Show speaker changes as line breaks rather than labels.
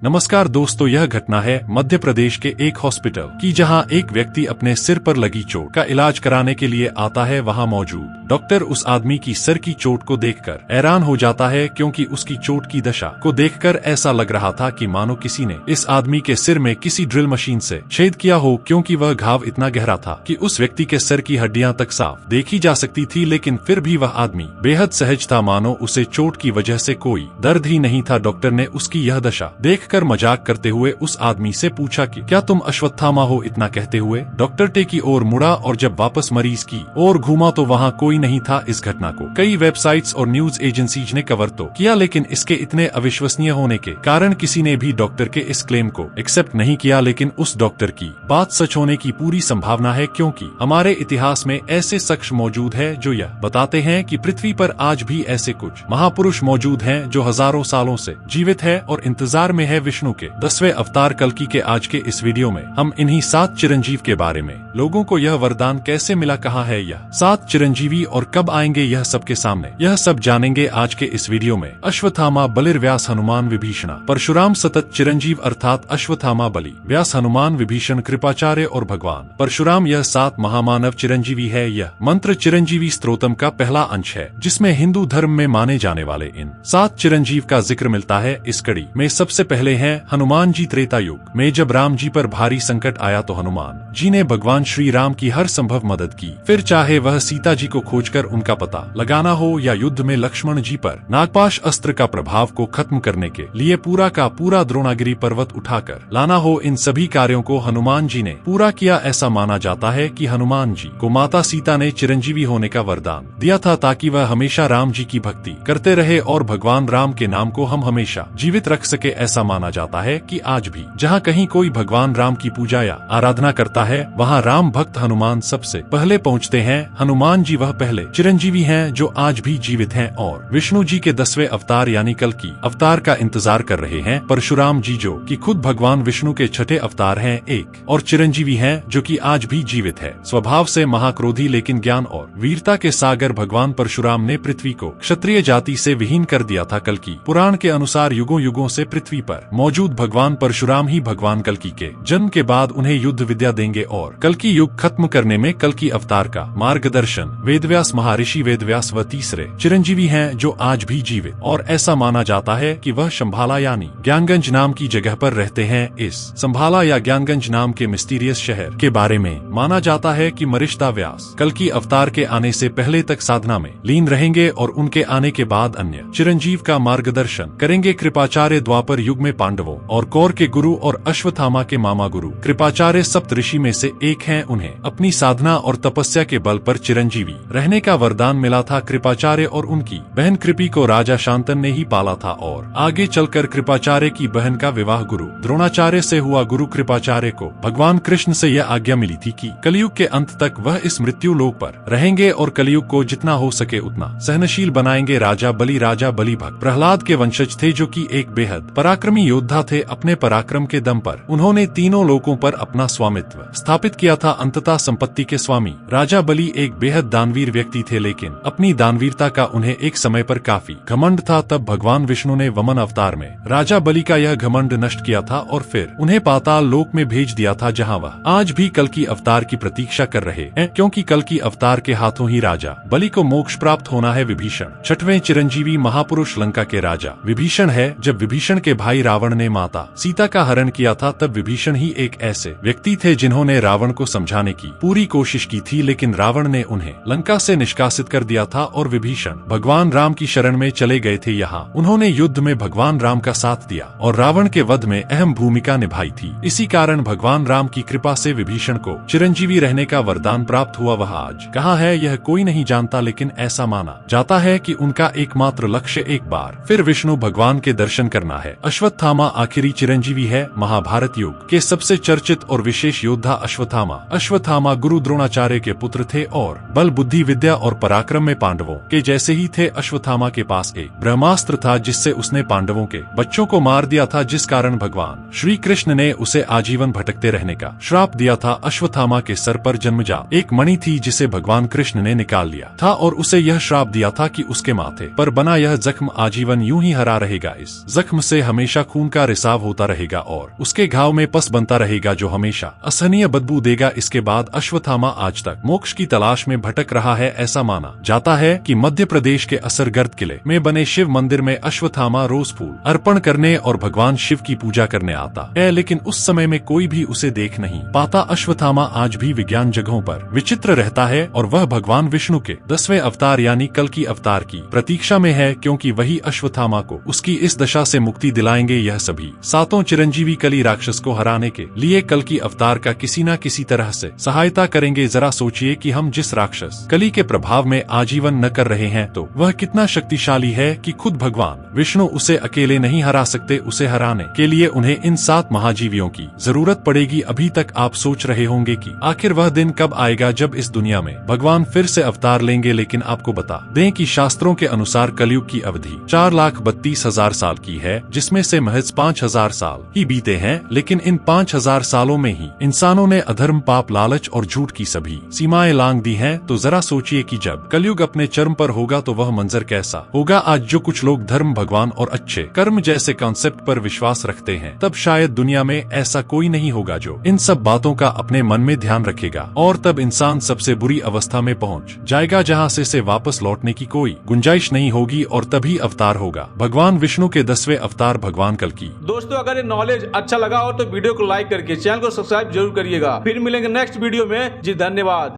नमस्कार दोस्तों, यह घटना है मध्य प्रदेश के एक हॉस्पिटल की, जहां एक व्यक्ति अपने सिर पर लगी चोट का इलाज कराने के लिए आता है। वहां मौजूद डॉक्टर उस आदमी की सर की चोट को देखकर हैरान हो जाता है, क्योंकि उसकी चोट की दशा को देखकर ऐसा लग रहा था कि मानो किसी ने इस आदमी के सिर में किसी ड्रिल मशीन से छेद किया हो, क्योंकि वह घाव इतना गहरा था कि उस व्यक्ति के सर की हड्डियां तक साफ देखी जा सकती थी। लेकिन फिर भी वह आदमी बेहद सहज था, मानो उसे चोट की वजह से कोई दर्द ही नहीं था। डॉक्टर ने उसकी यह दशा देखकर मजाक करते हुए उस आदमी से पूछा कि क्या तुम अश्वत्थामा हो? इतना कहते हुए डॉक्टर टे की ओर मुड़ा और जब वापस मरीज की ओर घूमा तो वहां कोई नहीं था। इस घटना को कई वेबसाइट्स और न्यूज एजेंसीज ने कवर तो किया, लेकिन इसके इतने अविश्वसनीय होने के कारण किसी ने भी डॉक्टर के इस क्लेम को एक्सेप्ट नहीं किया। लेकिन उस डॉक्टर की बात सच होने की पूरी संभावना है, क्योंकि हमारे इतिहास में ऐसे शख्स मौजूद है जो यह बताते हैं कि पृथ्वी पर आज भी ऐसे कुछ महापुरुष मौजूद हैं जो हजारों सालों से जीवित है और इंतजार में है विष्णु के 10वें अवतार कल्कि के। आज के इस वीडियो में हम इन्हीं 7 चिरंजीव के बारे में, लोगों को यह वरदान कैसे मिला, कहाँ है यह 7 चिरंजीवी और कब आएंगे यह सबके सामने, यह सब जानेंगे आज के इस वीडियो में। अश्वत्थामा, बलिर, व्यास, हनुमान, विभीषण, परशुराम, सतत चिरंजीव अर्थात अश्वत्थामा, बलि, व्यास, हनुमान, विभीषण, कृपाचार्य और भगवान परशुराम, यह 7 महामानव चिरंजीवी है। यह मंत्र चिरंजीवी स्तोत्रम का पहला अंश है, जिसमें हिंदू धर्म में माने जाने वाले इन 7 चिरंजीव का जिक्र मिलता है। इस कड़ी में सबसे पहले हैं हनुमान जी। त्रेता युग में जब राम जी पर भारी संकट आया तो हनुमान जी ने भगवान श्री राम की हर संभव मदद की। फिर चाहे वह सीता जी को खोजकर उनका पता लगाना हो या युद्ध में लक्ष्मण जी पर नागपाश अस्त्र का प्रभाव को खत्म करने के लिए पूरा का पूरा द्रोणागिरी पर्वत उठाकर लाना हो, इन सभी कार्यों को हनुमान जी ने पूरा किया। ऐसा माना जाता है कि हनुमान जी को माता सीता ने चिरंजीवी होने का वरदान दिया था, ताकि वह हमेशा राम जी की भक्ति करते रहे और भगवान राम के नाम को हम हमेशा जीवित रख सके। ऐसा माना जाता है कि आज भी जहाँ कहीं कोई भगवान राम की पूजा या आराधना करता है, वहाँ राम भक्त हनुमान सबसे पहले पहुँचते हैं। हनुमान जी वह पहले चिरंजीवी हैं जो आज भी जीवित हैं और विष्णु जी के 10वें अवतार यानी कल्कि अवतार का इंतजार कर रहे हैं। परशुराम जी जो कि खुद भगवान विष्णु के 6ठे अवतार हैं, एक और चिरंजीवी हैं जो कि आज भी जीवित है। स्वभाव से महाक्रोधी लेकिन ज्ञान और वीरता के सागर भगवान परशुराम ने पृथ्वी को क्षत्रिय जाति से विहीन कर दिया था। कल्कि पुराण के अनुसार युगों युगों से पृथ्वी पर मौजूद भगवान परशुराम ही भगवान कल्कि के जन्म के बाद उन्हें युद्ध विद्या देंगे और कल्कि युग खत्म करने में कल्कि अवतार का मार्गदर्शन वेदव्यास महर्षि वेदव्यास व तीसरे चिरंजीवी हैं जो आज भी जीवित, और ऐसा माना जाता है कि वह संभाला यानी ज्ञानगंज नाम की जगह पर रहते हैं। इस संभाला या ज्ञानगंज नाम के मिस्टीरियस शहर के बारे में माना जाता है कि मरिश्ता व्यास कल्कि अवतार के आने से पहले तक साधना में लीन रहेंगे और उनके आने के बाद अन्य चिरंजीव का मार्गदर्शन करेंगे। कृपाचार्य द्वापर युग में पांडवों और कौर के गुरु और अश्वत्थामा के मामा गुरु कृपाचार्य सप्तऋषि में से एक हैं। उन्हें अपनी साधना और तपस्या के बल पर चिरंजीवी रहने का वरदान मिला था। कृपाचार्य और उनकी बहन कृपी को राजा शांतन ने ही पाला था और आगे चलकर कृपाचार्य की बहन का विवाह गुरु द्रोणाचार्य से हुआ। गुरु कृपाचार्य को भगवान कृष्ण से यह आज्ञा मिली थी कि कलयुग के अंत तक वह इस मृत्यु लोक पर रहेंगे और कलयुग को जितना हो सके उतना सहनशील बनाएंगे। राजा बलि भक्त प्रहलाद के वंशज थे, जो कि एक बेहद पराक्रमी योद्धा थे। अपने पराक्रम के दम पर उन्होंने तीनों लोकों पर अपना स्वामित्व स्थापित किया था। अंततः संपत्ति के स्वामी राजा बलि एक बेहद दानवीर व्यक्ति थे, लेकिन अपनी दानवीरता का उन्हें एक समय पर काफी घमंड था। तब भगवान विष्णु ने वमन अवतार में राजा बलि का यह घमंड नष्ट किया था और फिर उन्हें पाताल लोक में भेज दिया था, जहाँ वह आज भी कल्कि अवतार की प्रतीक्षा कर रहे हैं, क्योंकि कल्कि अवतार के हाथों ही राजा बलि को मोक्ष प्राप्त होना है। विभीषण 6वें चिरंजीवी महापुरुष लंका के राजा विभीषण है। जब विभीषण के भाई रावण ने माता सीता का हरण किया था, तब विभीषण ही एक ऐसे व्यक्ति थे जिन्होंने रावण को समझाने की पूरी कोशिश की थी, लेकिन रावण ने उन्हें लंका से निष्कासित कर दिया था और विभीषण भगवान राम की शरण में चले गए थे। यहाँ उन्होंने युद्ध में भगवान राम का साथ दिया और रावण के वध में अहम भूमिका निभाई थी। इसी कारण भगवान राम की कृपा से विभीषण को चिरंजीवी रहने का वरदान प्राप्त हुआ। वह आज कहाँ है यह कोई नहीं जानता, लेकिन ऐसा माना जाता है कि उनका एकमात्र लक्ष्य एक बार फिर विष्णु भगवान के दर्शन करना है। अश्वत्थामा आखिरी चिरंजीवी है। महाभारत युग के सबसे चर्चित और विशेष योद्धा अश्वत्थामा अश्वत्थामा गुरु द्रोणाचार्य के पुत्र थे और बल, बुद्धि, विद्या और पराक्रम में पांडवों के जैसे ही थे। अश्वत्थामा के पास एक ब्रह्मास्त्र था जिससे उसने पांडवों के बच्चों को मार दिया था, जिस कारण भगवान श्री कृष्ण ने उसे आजीवन भटकते रहने का श्राप दिया था। अश्वत्थामा के सर पर जन्मजात एक मणि थी जिसे भगवान कृष्ण ने निकाल लिया था और उसे यह श्राप दिया था कि उसके माथे पर बना यह जख्म आजीवन यूं ही हरा रहेगा। इस जख्म से हमेशा खून का रिसाव होता रहेगा और उसके घाव में पस बनता रहेगा जो हमेशा असहनीय बदबू देगा। इसके बाद अश्वत्थामा आज तक मोक्ष की तलाश में भटक रहा है। ऐसा माना जाता है कि मध्य प्रदेश के असरगर्द किले में बने शिव मंदिर में अश्वत्थामा रोज फूल अर्पण करने और भगवान शिव की पूजा करने आता है, लेकिन उस समय में कोई भी उसे देख नहीं पाता। अश्वत्थामा आज भी विज्ञान जगहों पर विचित्र रहता है और वह भगवान विष्णु के 10वें अवतार यानी कल की अवतार की प्रतीक्षा में है, क्योंकि वही अश्वत्थामा को उसकी इस दशा से मुक्ति दिलाएंगे। यह सभी सातों चिरंजीवी कली राक्षस को हराने के लिए कल की अवतार का किसी न किसी तरह से सहायता करेंगे। जरा सोचिए कि हम जिस राक्षस कली के प्रभाव में आजीवन न कर रहे हैं तो वह कितना शक्तिशाली है कि खुद भगवान विष्णु उसे अकेले नहीं हरा सकते। उसे हराने के लिए उन्हें इन 7 महाजीवियों की जरूरत पड़ेगी। अभी तक आप सोच रहे होंगे कि आखिर वह दिन कब आएगा जब इस दुनिया में भगवान फिर से अवतार लेंगे, लेकिन आपको बता दें कि शास्त्रों के अनुसार कलयुग की अवधि 4,32,000 साल की है, जिसमें से महज 5,000 साल ही बीते हैं। लेकिन इन 5,000 सालों में ही इंसानों ने अधर्म, पाप, लालच और झूठ की सभी सीमाएं लांघ दी हैं। तो जरा सोचिए कि जब कलयुग अपने चरम पर होगा तो वह मंजर कैसा होगा। आज जो कुछ लोग धर्म, भगवान और अच्छे कर्म जैसे कॉन्सेप्ट पर विश्वास रखते हैं, तब शायद दुनिया में ऐसा कोई नहीं होगा जो इन सब बातों का अपने मन में ध्यान रखेगा, और तब इंसान सबसे बुरी अवस्था में पहुंच जाएगा जहां से वापस लौटने की कोई गुंजाइश नहीं होगी, और तभी अवतार होगा भगवान विष्णु के 10वें अवतार भगवान कल की।
दोस्तों, अगर ये नॉलेज अच्छा लगा हो तो वीडियो को लाइक करके चैनल को सब्सक्राइब जरूर करिएगा। फिर मिलेंगे नेक्स्ट वीडियो में। जी धन्यवाद।